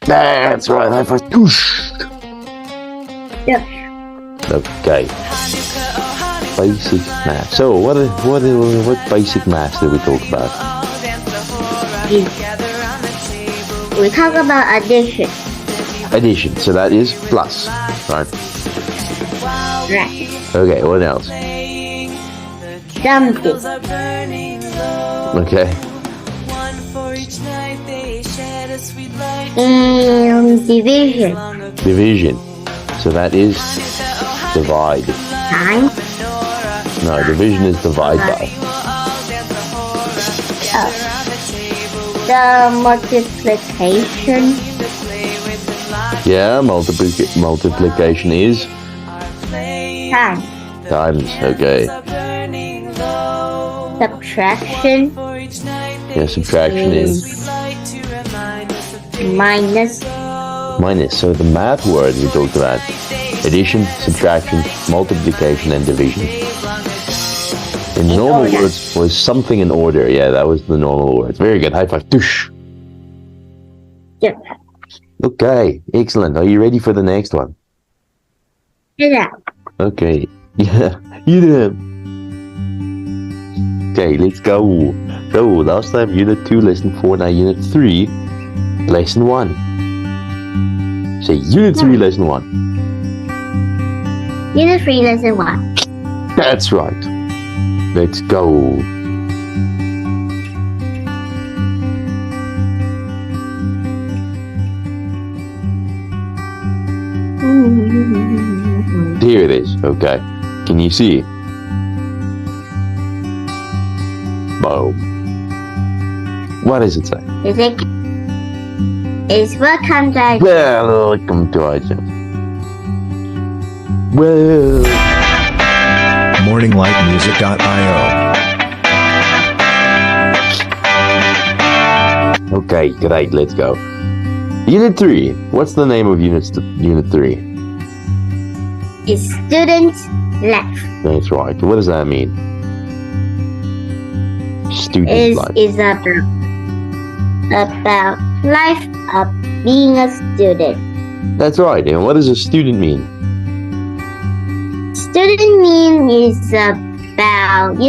That's right. High five. Whoosh. Yep. Okay. Basic math. So what basic math did we talk about? We talk about addition. Addition. So that is plus, right? Right. Okay. What else? Something. Okay. And division. Division. So that is divide. Time. No, division is divide by. The multiplication. Yeah, multiplication is Time. times. Okay. Subtraction. Yeah, subtraction is Minus. minus. So the math words we talked about: addition, subtraction, multiplication, and division. In In normal order. words was something in order. Yeah, that was the normal words. Very good. High five. Tush. Yep. Okay, excellent. Are you ready for the next one? Yeah. Okay. Yeah, you did. Okay, let's go. So, last time Unit 2, Lesson 4, now Unit 3, Lesson 1. Say Unit 3, Lesson 1. Unit 3, Lesson 1. That's right. Let's go. Here it is. Okay. Can you see? Boom. What does it say? Is welcome to Welcome to our channel. Well, morninglightmusic.io. okay, great, let's go. Unit 3. What's the name of Unit 3? is student life. That's right. What does that mean? Student Is life. about life of being a student. That's right. And what does a student mean? Student mean is about the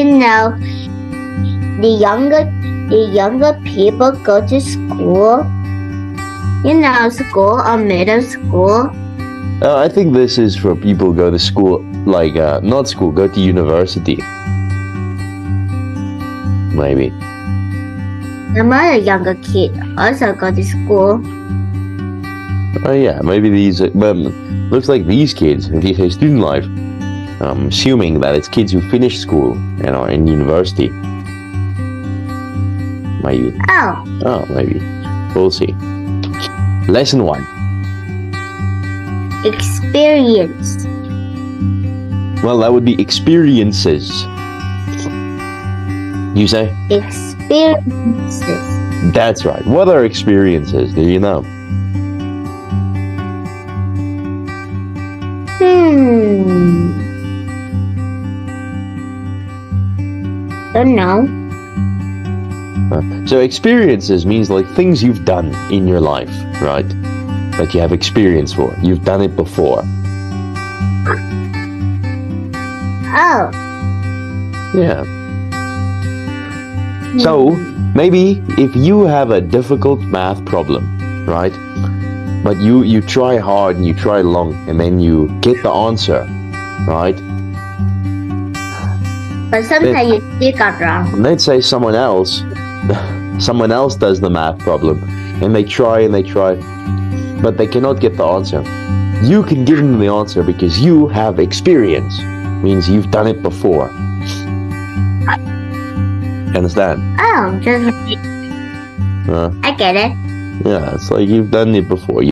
younger people go to school. School or middle school. I think this is for people who go to school, like, not school, go to university. Maybe. Some other younger kid also go to school. Oh yeah, maybe these, looks like these kids, if you say student life, I'm assuming that it's kids who finish school and are in university. Maybe. Oh, Maybe. We'll see. Lesson 1. experience. Well, that would be experiences. You say? Experiences. That's right. What are experiences? Do you know? Don't know. So experiences means like things you've done in your life, right? That you have experience for. You've done it before. Oh, Yeah. So maybe if you have a difficult math problem, right? But you try hard and you try long and then you get the answer, right? but sometimes you still got wrong. And let's say someone else does the math problem and they try, but they cannot get the answer. You can give them the answer because you have experience. Means you've done it before. Understand? Oh, just I get it. Yeah, it's like you've done it before.